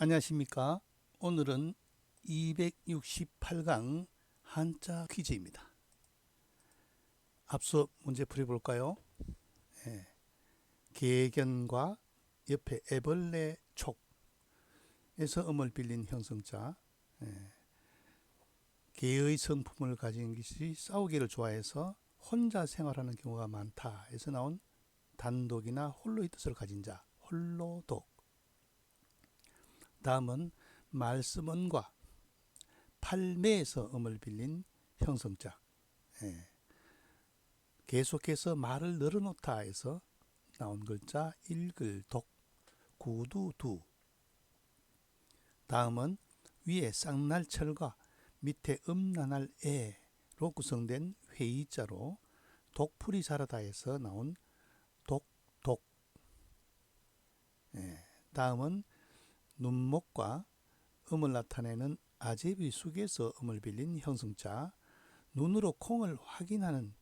안녕하십니까. 오늘은 268강 한자 퀴즈입니다. 앞서 문제 풀어볼까요? 예, 개견과 옆에 애벌레 촉에서 음을 빌린 형성자. 개의 성품을 가진 것이 싸우기를 좋아해서 혼자 생활하는 경우가 많다 에서 나온 단독이나 홀로의 뜻을 가진 자, 홀로독. 다음은 말씀은과 팔매에서 음을 빌린 형성자. 계속해서 말을 늘어놓다 해서 나온 글자 읽을독, 구두두. 다음은 위에 쌍날철과 밑에 음란할 에로 구성된 회의자로 독풀이 자라다 해서 나온 독독. 다음은 눈목과 음을 나타내는 아제비 숙에서 음을 빌린 형성자, 눈으로 콩을 확인하는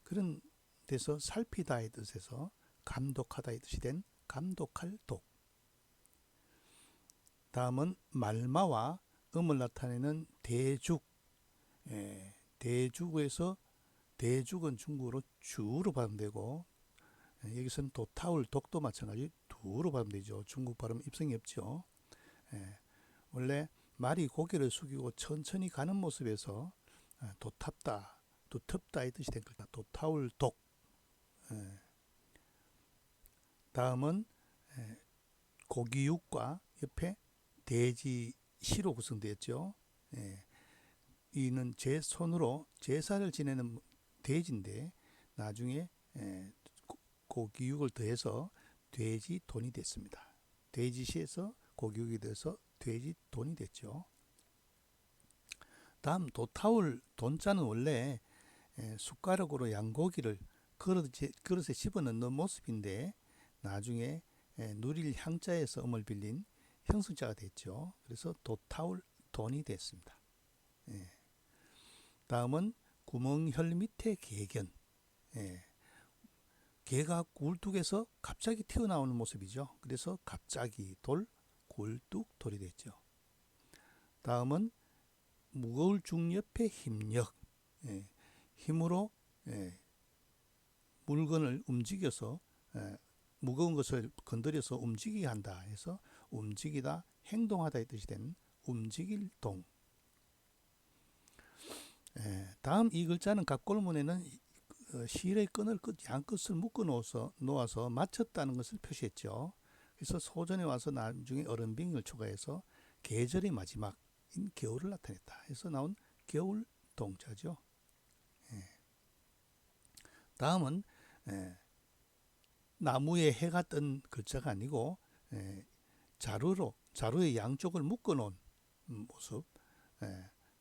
그런 데서 살피다의 뜻에서 감독하다의 뜻이 된 감독할 독. 다음은 말마와 음을 나타내는 대죽. 대죽에서 대죽은 중국어로 주로 발음되고, 여기서는 도타울 독도 마찬가지 두로 발음되죠. 중국 발음 입성이 없죠. 원래 말이 고개를 숙이고 천천히 가는 모습에서 도탑다, 두텁다의 뜻이 된 글자 도타울 독. 다음은 고기육과 옆에 돼지시로 구성되었죠. 이는 제 손으로 제사를 지내는 돼지인데 나중에 고기육을 더해서 돼지돈이 됐습니다. 돼지시에서 고기육이 돼서 돼지돈이 됐죠. 다음 도타울 돈자는 원래 숟가락으로 양고기를 그릇에 집어넣는 모습인데 나중에 누릴 향자에서 음을 빌린 형성자가 됐죠. 그래서 도타울 돈이 됐습니다. 다음은 구멍혈 밑에 개견. 개가 굴뚝에서 갑자기 튀어나오는 모습이죠. 그래서 갑자기 돌, 굴뚝 돌이 됐죠. 다음은 무거울 중 옆에 힘력. 힘으로 물건을 움직여서 무거운 것을 건드려서 움직이게 한다 해서 움직이다, 행동하다의 뜻이 된 움직일 동. 다음 이 글자는 갑골문에는 실의 끈을 양끝을 묶어 놓아서 맞췄다는 것을 표시했죠. 그래서 소전에 와서 나중에 어른빙을 초과해서 계절의 마지막인 겨울을 나타냈다 해서 나온 겨울 동자죠. 다음은 나무에 해가 뜬 글자가 아니고 자루의 양쪽을 묶어 놓은 모습,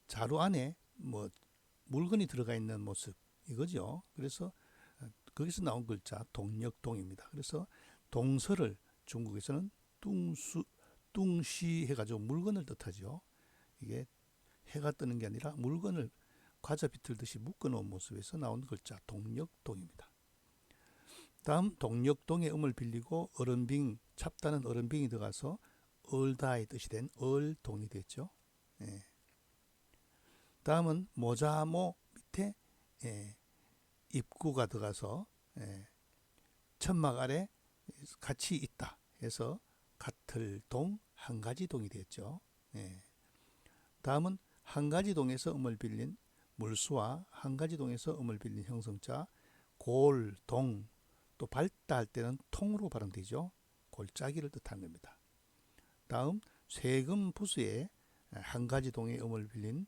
자루 안에 물건이 들어가 있는 모습 이거죠. 그래서 거기서 나온 글자 동력동입니다. 그래서 동서를 중국에서는 뚱시 해가지고 물건을 뜻하죠. 이게 해가 뜨는 게 아니라 물건을 과자 비틀듯이 묶어놓은 모습에서 나온 글자 동력동입니다. 다음 동력동의 음을 빌리고 어른빙, 찹다는 어른빙이 들어가서 얼다의 뜻이 된 얼동이 됐죠. 다음은 모자모 밑에 입구가 들어가서 천막 아래 같이 있다 해서 같을동, 한가지동이 됐죠. 다음은 한가지동에서 음을 빌린 물수와 한가지동에서 음을 빌린 형성자 골, 동, 또 밝다 할 때는 통으로 발음되죠. 골짜기를 뜻하는 겁니다. 다음 쇠금 부수에 한가지동의 음을 빌린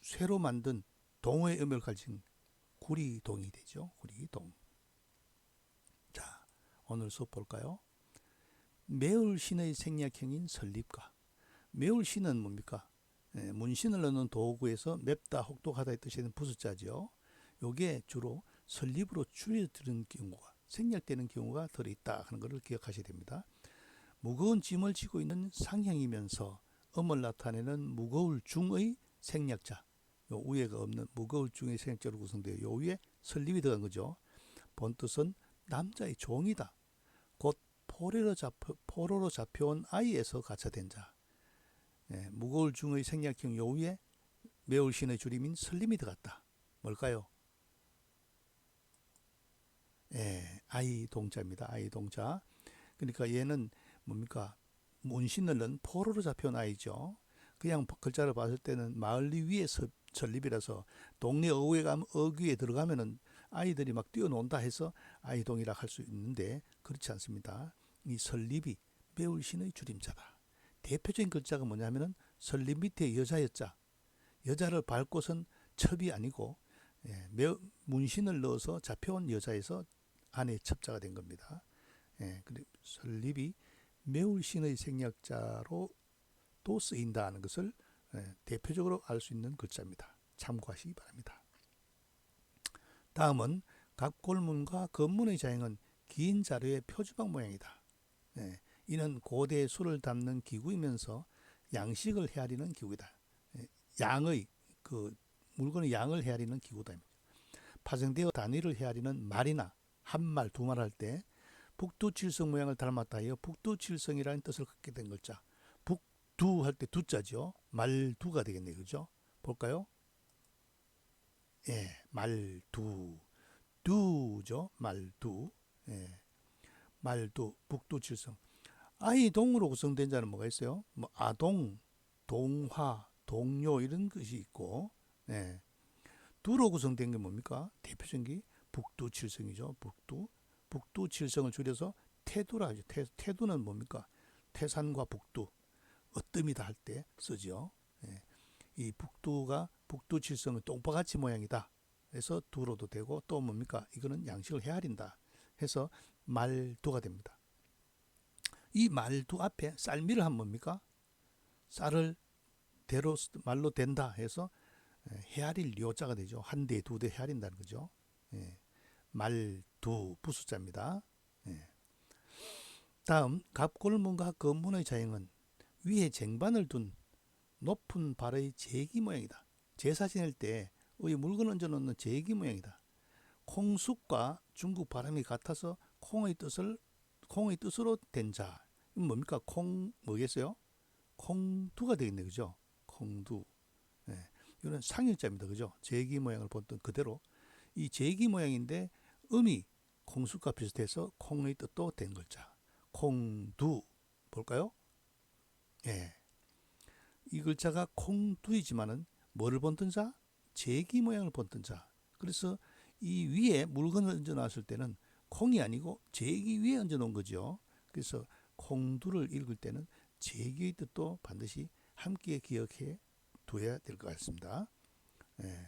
쇠로 만든 동의 음을 가진 구리동이 되죠. 구리동. 자, 오늘 수업 볼까요? 매울신의 생략형인 설립과. 매울신은 뭡니까? 문신을 넣는 도구에서 맵다, 혹독하다의 뜻이 되는 부수자죠. 요게 주로 설립으로 줄여드는 경우가, 생략되는 경우가 들어있다 하는 것을 기억하셔야 됩니다. 무거운 짐을 지고 있는 상형이면서 음을 나타내는 무거울 중의 생략자. 요 위에가 없는 무거울 중의 생략자로 구성되어 요 위에 설립이 들어간 거죠. 본뜻은 남자의 종이다. 곧 포로로 잡혀온 아이에서 가차된 자. 예, 무거울 중의 생략형 요 위에 매울 신의 줄임인 설림이 들어갔다. 뭘까요? 예, 아이 동자입니다. 아이 동자. 그러니까 얘는 뭡니까? 문신을 넣은 포로로 잡혀온 아이죠. 그냥 글자를 봤을 때는 마을리 위에 설립이라서 동네 어귀에 들어가면은 아이들이 막 뛰어논다 해서 아이동이라 할 수 있는데 그렇지 않습니다. 이 설립이 매울 신의 줄임자다. 대표적인 글자가 뭐냐면은 설립 밑에 여자였자. 여자를 밟고선 첩이 아니고 예, 문신을 넣어서 잡혀온 여자에서 안에 첩자가 된 겁니다. 예, 설립이 매울 신의 생략자로 또 쓰인다는 것을 대표적으로 알 수 있는 글자입니다. 참고하시기 바랍니다. 다음은 갑골문과 건문의 자형은 긴 자료의 표주방 모양이다. 이는 고대 술을 담는 기구이면서 양식을 헤아리는 기구이다. 양의 물건의 양을 헤아리는 기구다. 파생되어 단위를 헤아리는 말이나 한 말, 두 말 할 때 북두칠성 모양을 닮았다 하여 북두칠성이라는 뜻을 갖게 된 글자. 북두 할 때 두자죠. 말두가 되겠네요. 그죠? 볼까요? 예, 말두. 두죠. 말두. 예, 말두, 북두칠성. 아이동으로 구성된 자는 뭐가 있어요? 뭐 아동, 동화, 동료 이런 것이 있고, 예. 두로 구성된 게 뭡니까? 대표적인 게 북두칠성이죠. 북두칠성을 줄여서 태두라 하죠. 태두는 뭡니까? 태산과 북두, 어뜸이다 할 때 쓰죠. 예. 이 북두칠성은 똥바같이 모양이다. 해서 두로도 되고 또 뭡니까? 이거는 양식을 헤아린다. 해서 말두가 됩니다. 이 말두 앞에 쌀미를 하면 뭡니까? 쌀을 대로 말로 된다 해서 헤아릴 요자가 되죠. 한 대, 두 대 헤아린다는 거죠. 예. 말두 부수자입니다. 예. 다음 갑골문과 건문의 자형은 위에 쟁반을 둔 높은 발의 제기 모양이다. 제사 지낼 때 물건 얹어 놓는 제기 모양이다. 콩쑥과 중국 발음이 같아서 콩의 뜻으로 된 자. 이건 뭡니까? 뭐겠어요? 콩두가 되겠네, 그죠? 콩두. 네. 이거는 상일자입니다, 그죠? 제기 모양을 본던 그대로 이 제기 모양인데 음이 콩쑥과 비슷해서 콩의 뜻도 된 글자. 콩두 볼까요? 예. 이 글자가 콩두이지만은 뭐를 본뜬 자? 제기 모양을 본뜬 자. 그래서 이 위에 물건을 얹어 놨을 때는 콩이 아니고 제기 위에 얹어 놓은 거죠. 그래서 콩두를 읽을 때는 제기의 뜻도 반드시 함께 기억해 둬야 될 것 같습니다. 예.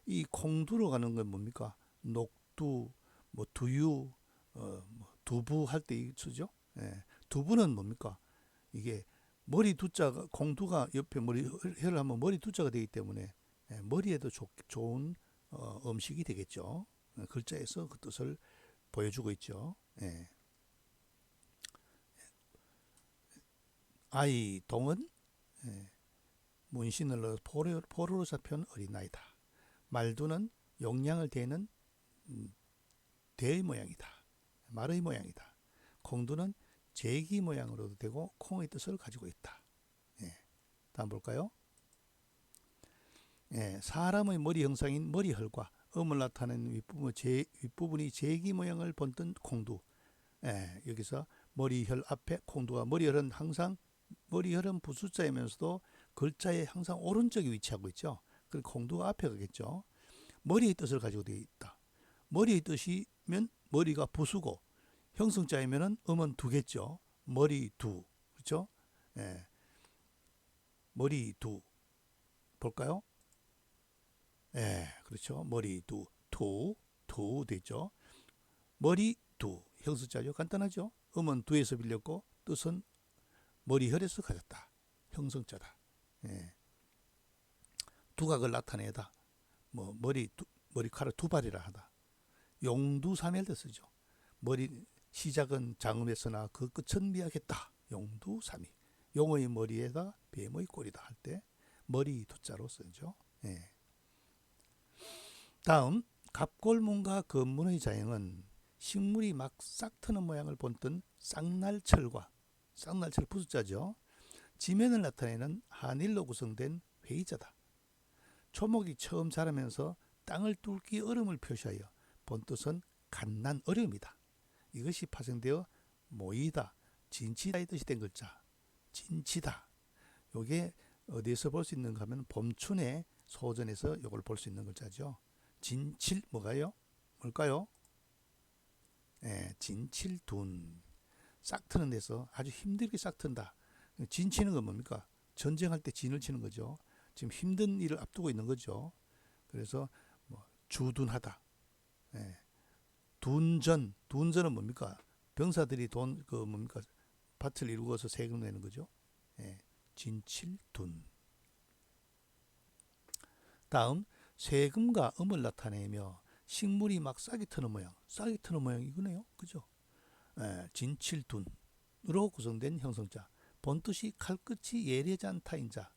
이 콩두로 가는 건 뭡니까? 녹두, 뭐 두유, 뭐 두부 할 때 쓰죠. 예. 두부는 뭡니까? 이게 머리 두자가 콩두가 옆에 혀를 하면 머리 두자가 되기 때문에 머리에도 좋은 음식이 되겠죠. 글자에서 그 뜻을 보여주고 있죠. 예. 아이동은 문신을 넣어 포로로 잡혀온 어린아이다. 말두는 용량을 대는 대의 모양이다. 말의 모양이다. 콩두는 제기 모양으로도 되고 콩의 뜻을 가지고 있다. 예. 다음 볼까요? 예. 사람의 머리 형상인 머리혈과 음을 나타내는 윗부분이 제기 모양을 본뜬 콩두. 예. 여기서 머리혈 앞에 콩두가 머리혈은 부숫자이면서도 글자의 항상 오른쪽에 위치하고 있죠. 그리고 콩두가 앞에 가겠죠. 머리의 뜻을 가지고 되어 있다. 머리의 뜻이면 머리가 부수고 형성자이면은 음은 두겠죠. 머리두. 그렇죠? 예. 머리두. 볼까요? 예. 그렇죠. 머리두. 두 되죠. 머리두. 형성자죠. 간단하죠. 음은 두에서 빌렸고 뜻은 머리혈에서 가졌다. 형성자다. 예. 두각을 나타내다. 뭐 머리카락 두 발이라 하다. 용두삼일 때 쓰죠. 시작은 장음에서나 그 끝은 미약했다. 용두삼이. 용의 머리에다 뱀의 꼬리다 할 때 머리 두자로 쓰죠. 예. 다음 갑골문과 건문의 자형은 식물이 막 싹 트는 모양을 본뜬 쌍날철과 쌍날철 부숫자죠. 지면을 나타내는 한일로 구성된 회의자다. 초목이 처음 자라면서 땅을 뚫기 어려움을 표시하여 본뜻은 갓난 어려움이다. 이것이 파생되어 모이다, 진치다의 뜻이 된 글자. 진치다. 요게 어디에서 볼 수 있는가 하면 봄춘의 소전에서 이걸 볼 수 있는 글자죠. 진칠 뭘까요? 진칠둔. 싹 트는 데서 아주 힘들게 싹 튼다. 진치는 건 뭡니까? 전쟁할 때 진을 치는 거죠. 지금 힘든 일을 앞두고 있는 거죠. 그래서 주둔하다. 둔전은 뭡니까? 병사들이 밭을 이루어서 세금 내는 거죠. 진칠둔. 다음 세금과 음을 나타내며 식물이 막 싹이 트는 모양. 싹이 트는 모양 이거네요. 그죠? 진칠둔으로 구성된 형성자. 본뜻이 칼끝이 예리하지 않다인 자.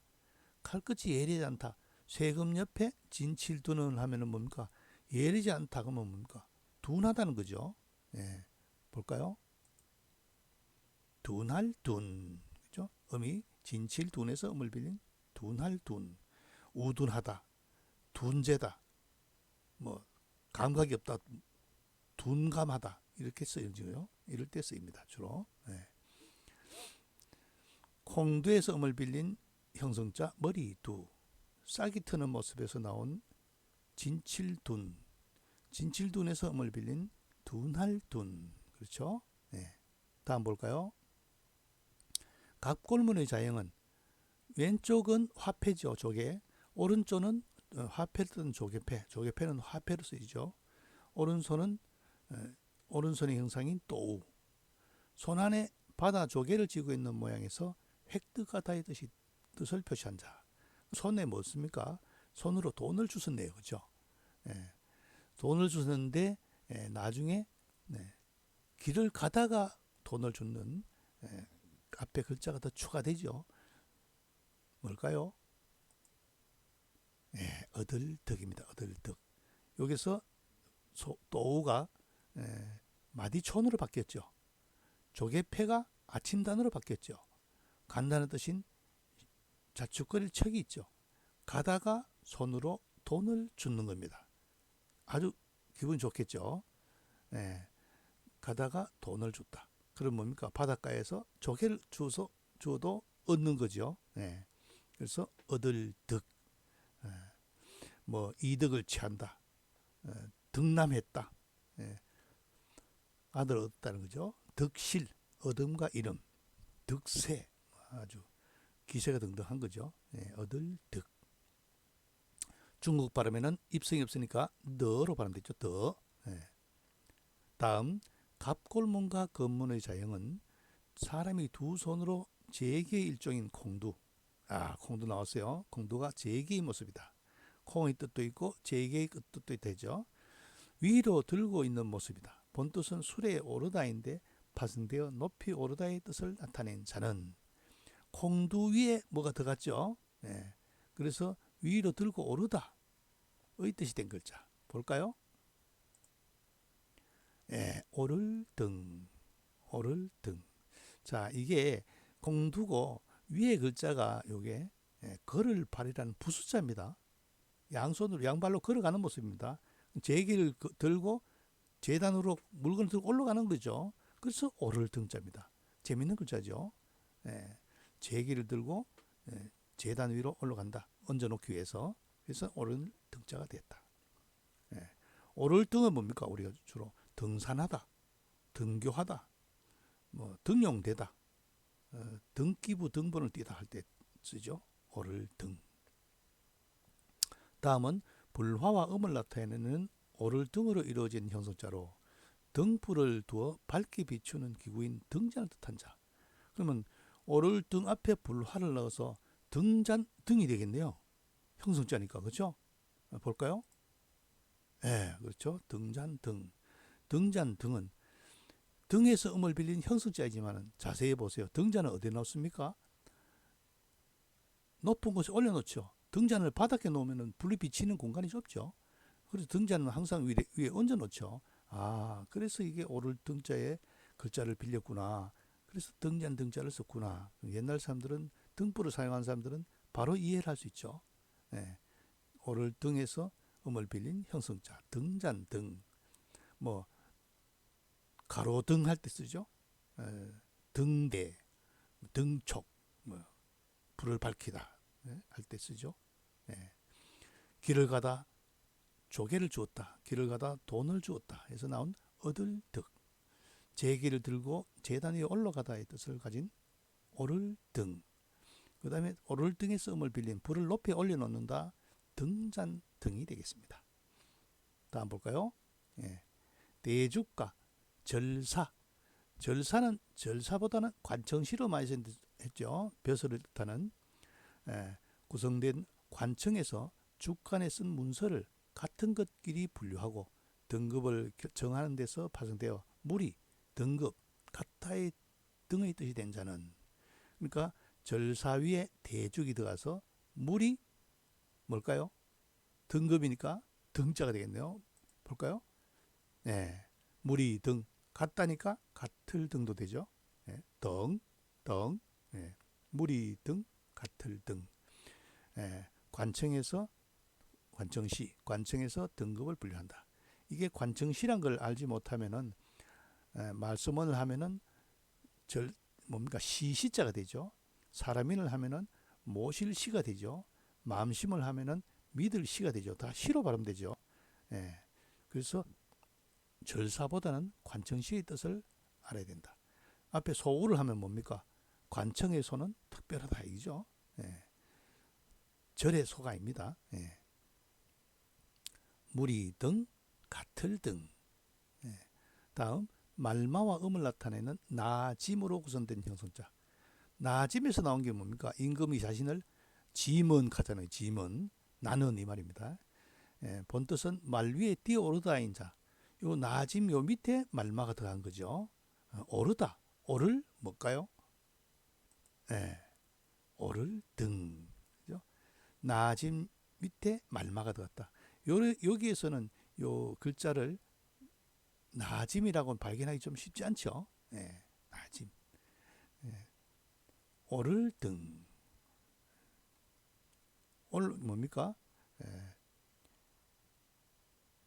칼끝이 예리하지 않다. 세금 옆에 진칠둔을 하면은 뭡니까? 예리하지 않다 그러면 뭡니까? 둔하다는 거죠. 볼까요? 둔할둔. 그죠? 음이 진칠둔에서 음을 빌린 둔할둔. 우둔하다. 둔재다. 감각이 없다. 둔감하다. 이렇게 쓰여져요. 이럴 때 쓰입니다. 주로. 콩두에서 음을 빌린 형성자 머리두. 싹이 트는 모습에서 나온 진칠둔. 진칠둔에서 음을 빌린 둔할둔. 그렇죠? 다음 볼까요? 갑골문의 자형은 왼쪽은 화폐죠. 조개. 오른쪽은 화폐를 뜬 조개패. 조개패는 화폐로 쓰이죠. 오른손의 형상인 또우. 손 안에 바다 조개를 쥐고 있는 모양에서 획득하다의 뜻을 표시한 자. 손에 뭐 씁니까? 손으로 돈을 주셨네요. 그죠? 돈을 주셨는데 나중에 길을 가다가 돈을 줍는 앞에 글자가 더 추가되죠. 뭘까요? 얻을득입니다. 얻을득. 여기서 또우가 마디촌으로 바뀌었죠. 조개패가 아침단으로 바뀌었죠. 간다는 뜻인 자축거릴 척이 있죠. 가다가 손으로 돈을 줍는 겁니다. 아주 기분 좋겠죠. 가다가 돈을 줬다. 그럼 뭡니까? 바닷가에서 조개를 주어도 얻는 거죠. 그래서 얻을 득. 이득을 취한다. 득남했다. 아들 얻었다는 거죠. 득실, 얻음과 이름. 득세, 아주 기세가 등등한 거죠. 얻을 득. 중국 발음에는 입성이 없으니까 너로 발음되죠. 더. 다음 갑골문과 건문의 자형은 사람이 두 손으로 제기의 일종인 콩두. 콩두 나왔어요. 콩두가 제기의 모습이다. 콩의 뜻도 있고 제기의 뜻도 되죠. 위로 들고 있는 모습이다. 본뜻은 수레에 오르다인데 파생되어 높이 오르다의 뜻을 나타낸 자는 콩두 위에 뭐가 들어갔죠. 그래서 위로 들고 오르다의 뜻이 된 글자. 볼까요? 오를 등. 자, 이게 콩두고 위에 글자가 요게 걸을 발이라는 부숫자입니다. 양손으로 양발로 걸어가는 모습입니다. 제기를 들고 재단으로 물건을 들고 올라가는 거죠. 그래서 오를 등자입니다. 재밌는 글자죠. 제기를 들고 재단 위로 올라간다. 얹어놓기 위해서. 그래서 오를 등자가 됐다. 오를 등은 뭡니까? 우리가 주로 등산하다, 등교하다, 등용되다, 등기부 등본을 띄다 할 때 쓰죠. 오를 등. 다음은 불화와 음을 나타내는 오를 등으로 이루어진 형성자로 등불을 두어 밝게 비추는 기구인 등잔을 뜻한 자. 그러면 오를 등 앞에 불화를 넣어서 등잔 등이 되겠네요. 형성자니까. 그렇죠? 볼까요? 그렇죠. 등잔 등. 등잔 등은 등에서 음을 빌린 형성자이지만 자세히 보세요. 등잔은 어디에 놓습니까? 높은 곳에 올려놓죠. 등잔을 바닥에 놓으면 불이 비치는 공간이 좁죠. 그래서 등잔은 항상 위에 얹어 놓죠. 그래서 이게 오를 등자에 글자를 빌렸구나. 그래서 등잔 등자를 썼구나. 옛날 사람들은 등불을 사용한 사람들은 바로 이해를 할 수 있죠. 예. 오를 등에서 음을 빌린 형성자 등잔 등. 뭐 가로등 할 때 쓰죠. 등대, 등촉, 뭐 불을 밝히다 할 때 쓰죠. 예. 길을 가다 조개를 주었다. 길을 가다 돈을 주었다. 해서 나온 얻을 득. 제기를 들고 제단 위에 올라가다의 뜻을 가진 오를 등. 그 다음에 오를 등에서 음을 빌린 불을 높이 올려놓는다. 등잔 등이 되겠습니다. 다음 볼까요? 예. 대주가 절사. 절사는 절사보다는 관청시로 많이 했죠. 벼슬을 뜻하는 구성된 관청에서 주간에 쓴 문서를 같은 것끼리 분류하고 등급을 정하는 데서 파생되어 무리, 등급, 같다의 등의 뜻이 된 자는, 그러니까 절사 위에 대죽이 들어가서 물이 뭘까요? 등급이니까 등자가 되겠네요. 볼까요? 네, 물이 등, 같다니까 같을 등도 되죠. 네, 등, 네, 물이 등, 같을 등. 네, 관청에서 관청에서 등급을 분류한다. 이게 관청시란 걸 알지 못하면은 말씀을 하면은 뭡니까 시시자가 되죠. 사람인을 하면은 모실시가 되죠. 마음심을 하면은 믿을시가 되죠. 다 시로 발음되죠. 예. 그래서 절사보다는 관청시의 뜻을 알아야 된다. 앞에 소우를 하면 뭡니까? 관청의 소는 특별하다 이죠. 예. 절의 소가 아닙니다. 예. 무리 등, 같을 등. 예. 다음 말마와 음을 나타내는 나짐으로 구성된 형성자. 나짐에서 나온 게 뭡니까? 임금이 자신을 짐은 하잖아요. 짐은 나는 이 말입니다. 예, 본뜻은 말 위에 뛰어오르다인 자. 요 나짐 요 밑에 말마가 들어간 거죠. 오르다. 오를 뭘까요? 예, 오를 등. 그죠? 나짐 밑에 말마가 들어갔다. 여기에서는 요 글자를 나짐이라고는 발견하기 좀 쉽지 않죠. 예, 나짐. 예, 오를 등. 올 뭡니까? 예,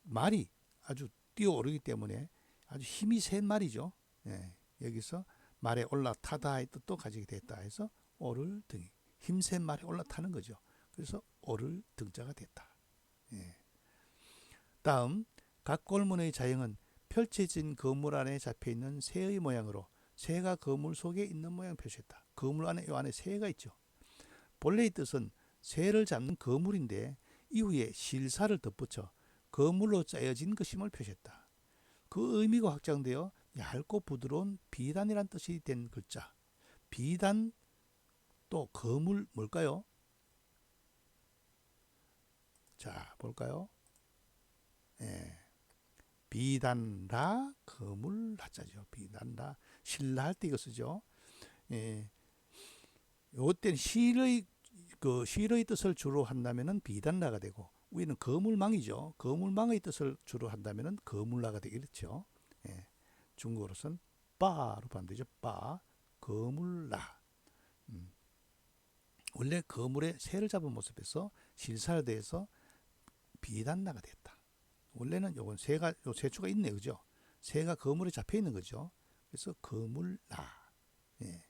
말이 아주 뛰어오르기 때문에 아주 힘이 센 말이죠. 예, 여기서 말에 올라타다의 뜻도 가지게 됐다 해서 오를 등이 힘센 말에 올라타는 거죠. 그래서 오를 등자가 됐다. 예. 다음 각 골문의 자형은 펼쳐진 거물 안에 잡혀있는 새의 모양으로 새가 거물 속에 있는 모양을 표시했다. 거물 안에 이 안에 새가 있죠. 본래의 뜻은 새를 잡는 거물인데 이후에 실사를 덧붙여 거물로 짜여진 것임을 표시했다. 그 의미가 확장되어 얇고 부드러운 비단이란 뜻이 된 글자. 비단 또 거물 뭘까요? 자 볼까요? 예. 비단라 거물 라자죠. 비단라 신라 할 때 이거 쓰죠. 예. 요때는 실의 뜻을 주로 한다면은 비단라가 되고 위는 거물망이죠. 거물망의 뜻을 주로 한다면은 거물라가 되겠죠. 예. 중국어로서는 빠로 반대죠. 빠 거물라. 원래 거물의 새를 잡은 모습에서 실사에 대해서 비단라가 됐다. 원래는 요건 새가 요 새추가 있네, 그죠? 새가 거물에 잡혀 있는 거죠. 그래서 거물라. 예.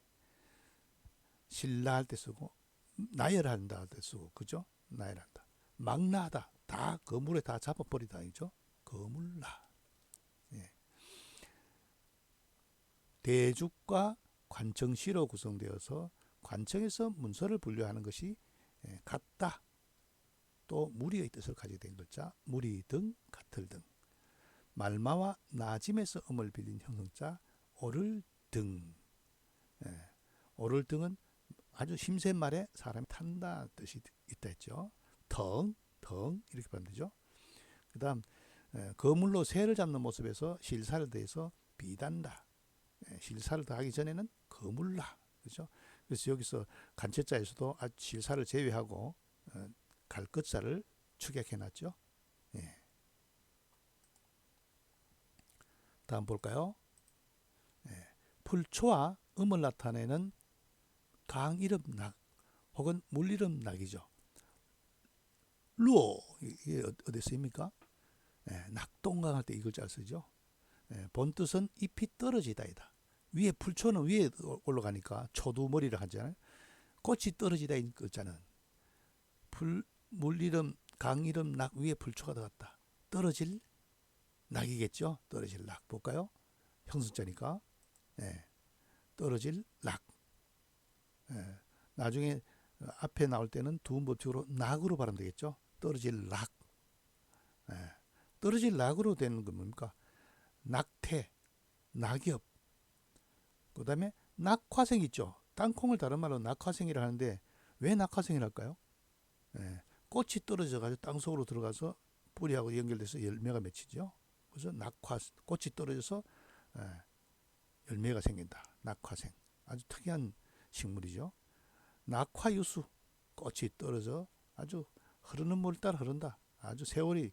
신라할 때 쓰고 나열한다 할 때 쓰고 그죠? 나열한다. 망라하다. 다 거물에 다 잡아버리다 이죠? 거물라. 예. 대죽과 관청시로 구성되어서 관청에서 문서를 분류하는 것이 같다. 또 무리의 뜻을 가지게 된 글자 무리 등 같을 등. 말마와 나짐에서 음을 빌린 형성자 오를 등. 예. 오를 등은 아주 힘센 말에 사람이 탄다 뜻이 있다 했죠. 덩 이렇게 보면 되죠. 그 다음 거물로 새를 잡는 모습에서 실사를 더해서 비단다. 실사를 더하기 전에는 거물라. 그렇죠? 그래서 여기서 간체자에서도 실사를 제외하고 갈 것자를 축약해 놨죠. 예. 다음 볼까요? 예. 풀초와 음을 나타내는 강 이름 낙 혹은 물 이름 낙이죠. 루오 이게 어디 쓰입니까? 낙동강 할 때 이 글자를 쓰죠. 본 뜻은 잎이 떨어지다이다. 위에 풀초는 위에 올라가니까 초두머리를 하잖아요. 꽃이 떨어지다 이 글자는 물 이름 강 이름 낙 위에 풀초가 들어갔다. 떨어질 낙이겠죠. 떨어질 낙 볼까요? 형승자니까 떨어질 낙. 나중에 앞에 나올 때는 두음 법칙으로 낙으로 발음 되겠죠. 떨어질 낙. 떨어질 낙으로 되는 건 뭡니까? 낙태, 낙엽. 그 다음에 낙화생 있죠. 땅콩을 다른 말로 낙화생이라 하는데 왜 낙화생이랄까요? 꽃이 떨어져 가지고 땅속으로 들어가서 뿌리하고 연결돼서 열매가 맺히죠. 그래서 꽃이 떨어져서 열매가 생긴다. 낙화생. 아주 특이한 식물이죠. 낙화유수. 꽃이 떨어져 아주 흐르는 물 따라 흐른다. 아주 세월이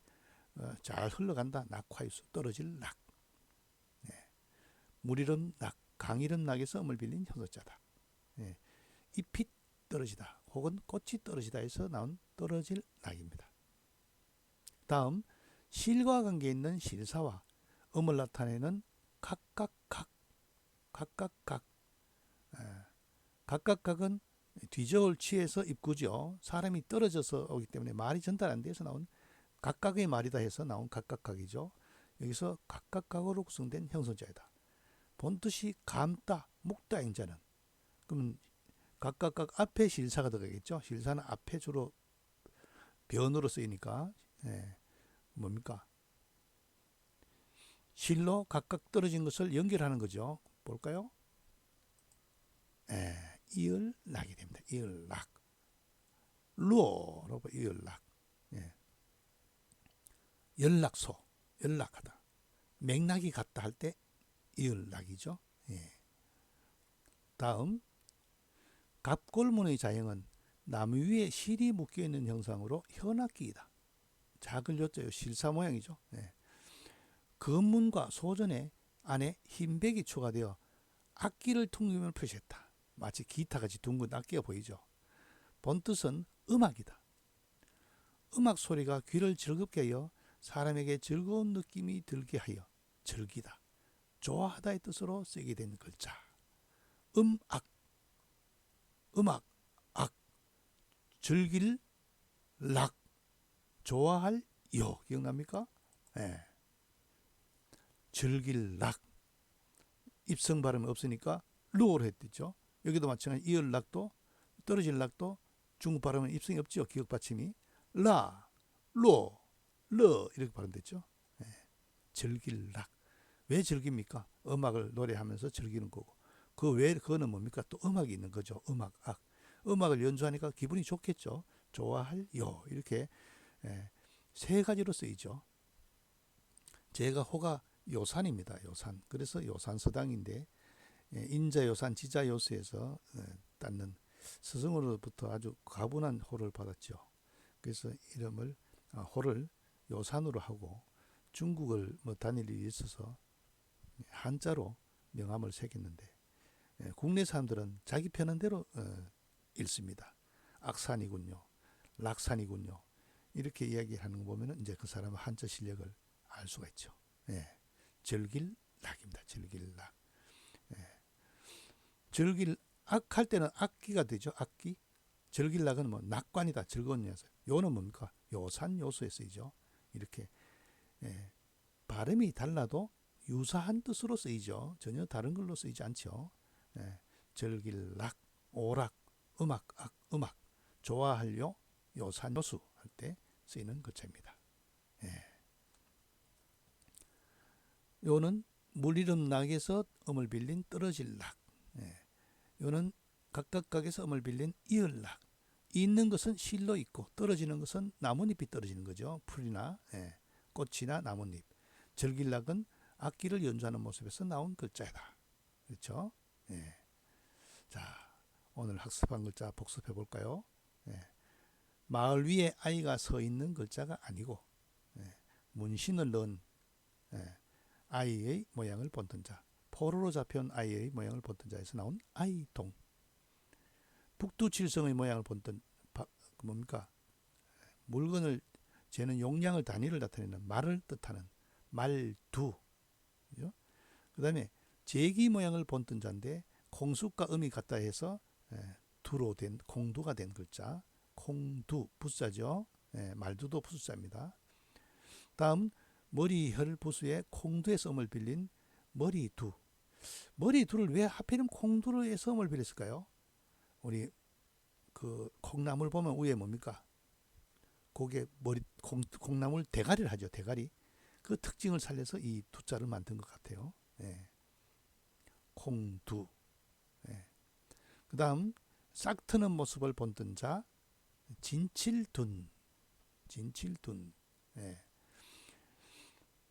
잘 흘러간다. 낙화유수. 떨어질 낙. 물 이름 낙, 강 이름 낙에서 음을 빌린 형사자다. 잎이 떨어지다 혹은 꽃이 떨어지다 해서 나온 떨어질 낙입니다. 다음 실과 관계 있는 실사와 음을 나타내는 각각각. 각각각은 뒤저울 취해서 입구죠. 사람이 떨어져서 오기 때문에 말이 전달 안 돼서 나온 각각의 말이다 해서 나온 각각각이죠. 여기서 각각각으로 구성된 형성자이다. 본뜻이 감다, 묵다 인자는. 그러면 각각각 앞에 실사가 들어가겠죠. 실사는 앞에 주로 변으로 쓰이니까 뭡니까? 실로 각각 떨어진 것을 연결하는 거죠. 볼까요? 이을락이 됩니다. 이을락. 루어로 이을락. 연락소, 연락하다. 맥락이 같다 할 때 이을락이죠. 다음 갑골문의 자형은 나무 위에 실이 묶여있는 형상으로 현악기이다. 작을 요자요 실사 모양이죠. 건문과 소전에 안에 흰백이 추가되어 악기를 퉁김을 표시했다. 마치 기타같이 둥근 악기가 보이죠. 본뜻은 음악이다. 음악 소리가 귀를 즐겁게 하여 사람에게 즐거운 느낌이 들게 하여 즐기다, 좋아하다의 뜻으로 쓰이게 된 글자. 음악, 악, 즐길, 락, 좋아할, 요. 기억납니까? 즐길, 락. 입성 발음이 없으니까 루어로 했죠. 여기도 마찬가지 이을 락도 떨어질 락도 중국 발음은 입성이 없죠. 기억 받침이 라, 로, 러 이렇게 발음됐죠. 즐길 락. 왜 즐깁니까? 음악을 노래하면서 즐기는 거고. 그 외에 그거는 뭡니까? 또 음악이 있는 거죠. 음악, 악. 음악을 연주하니까 기분이 좋겠죠. 좋아할 요 이렇게 세 가지로 쓰이죠. 제가 호가 요산입니다. 요산. 그래서 요산서당인데 인자요산, 지자요수에서 땄는 스승으로부터 아주 가분한 호를 받았죠. 그래서 이름을 호를 요산으로 하고 중국을 다닐 일이 있어서 한자로 명함을 새겼는데 국내 사람들은 자기 편한 대로 읽습니다. 악산이군요. 락산이군요. 이렇게 이야기하는 거 보면 이제 그 사람의 한자 실력을 알 수가 있죠. 즐길 락입니다. 즐길 락. 즐길 악 할 때는 악기가 되죠. 악기. 즐길 락은 뭐 낙관이다. 즐거운 녀석. 요는 뭡니까? 요산 요소에 쓰이죠. 이렇게 발음이 달라도 유사한 뜻으로 쓰이죠. 전혀 다른 걸로 쓰이지 않죠. 즐길 락, 오락, 음악, 악, 음악, 좋아할요, 요산 요수 할 때 쓰이는 글자입니다. 요는 물 이름 낙에서 음을 빌린 떨어질 락. 요는 각각각에서 음을 빌린 이을 락. 있는 것은 실로 있고 떨어지는 것은 나뭇잎이 떨어지는 거죠. 풀이나 꽃이나 나뭇잎. 즐길 락은 악기를 연주하는 모습에서 나온 글자이다. 그렇죠? 자, 오늘 학습한 글자 복습해 볼까요? 마을 위에 아이가 서 있는 글자가 아니고 문신을 넣은 아이의 모양을 본뜬 자. 포로로 잡혀온 아이의 모양을 본뜬 자에서 나온 아이동. 북두칠성의 모양을 본뜬 뭡니까? 물건을 재는 용량을 단위를 나타내는 말을 뜻하는 말두. 그 다음에 제기 모양을 본뜬 자인데 콩숫과 음이 같다 해서 두로 된 콩두가 된 글자. 콩두 부사죠. 말두도 부사입니다. 다음 머리혈 부수에 콩두에서 음을 빌린 머리두. 머리두를 왜 하필이면 콩두에서 음을 빌렸을까요? 우리 그 콩나물 보면 위에 뭡니까? 고개 머리 콩나물 대가리를 하죠. 대가리. 그 특징을 살려서 이 두자를 만든 것 같아요. 콩두. 그 다음 싹 트는 모습을 본뜬 자 진칠둔. 진칠둔.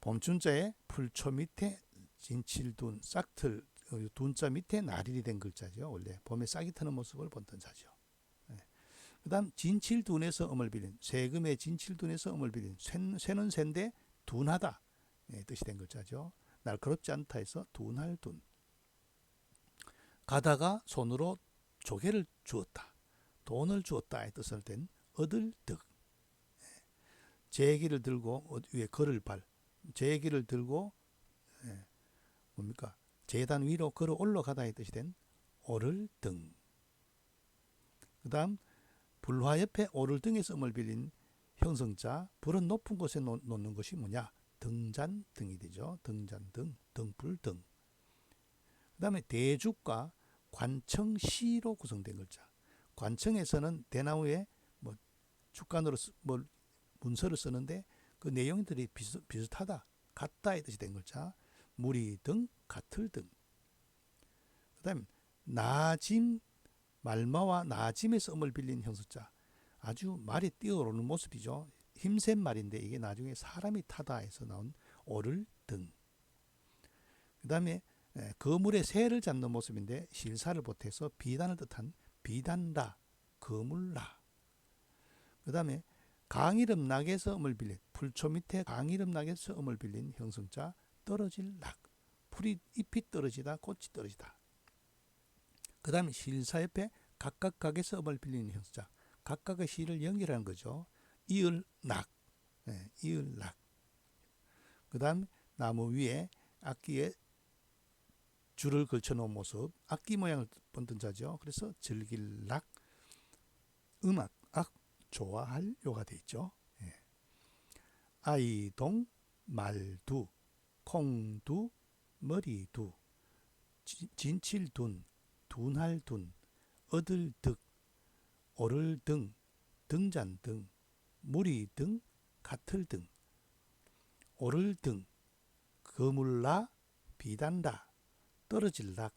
봄춘자에 풀초 밑에 진칠둔 싹틀 둔자 밑에 나릴이 된 글자죠. 원래 봄에 싹이 트는 모습을 본뜬 자죠. 그 다음 진칠둔에서 음을 빌린 세금의 진칠둔에서 음을 빌린 쇠는 쇠인데 둔하다 뜻이 된 글자죠. 날카롭지 않다 해서 둔할둔. 가다가 손으로 조개를 주었다. 돈을 주었다의 뜻을 댄 얻을득. 제기를 들고 위에 걸을 발. 제기를 들고 뭡니까? 제단 위로 걸어 올라가다의 뜻이 된 오를등. 그 다음 불화 옆에 오를등에서 음을 빌린 형성자 불은 높은 곳에 놓는 것이 뭐냐? 등잔등이 되죠. 등잔등, 등불등. 그 다음에 대죽과 관청시로 구성된 글자. 관청에서는 대나무에 뭐 죽간으로 문서를 쓰는데 그 내용들이 비슷하다, 같다의 뜻이 된 글자. 무리 등, 같을 등. 그 다음에 나짐, 말마와 나짐에서 음을 빌린 형수자. 아주 말이 뛰어오르는 모습이죠. 힘센 말인데 이게 나중에 사람이 타다 해서 나온 오를 등. 그 다음에 거물의 새를 잡는 모습인데 실사를 보태서 비단을 뜻한 비단라, 거물라. 그 다음에 강이름 낙에서 음을 빌린 풀초 밑에 강이름 낙에서 음을 빌린 형성자 떨어질 낙. 풀이 잎이 떨어지다, 꽃이 떨어지다. 그 다음에 실사 옆에 각각각에서 음을 빌리는 형성자. 각각의 시를 연결하는 거죠. 이을낙. 이을낙. 그 다음 나무 위에 악기에 줄을 걸쳐놓은 모습. 악기 모양을 본뜬 자죠. 그래서 즐길락. 음악, 좋아할 요가 되어 있죠. 아이동, 말두, 콩두, 머리두, 진칠둔, 둔할둔, 얻을득, 오를등, 등잔등, 무리등, 같을등, 오를등, 거물라, 비단라, 떨어질락,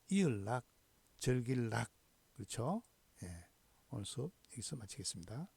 이을락, 절길락. 그렇죠? 오늘 수업 여기서 마치겠습니다.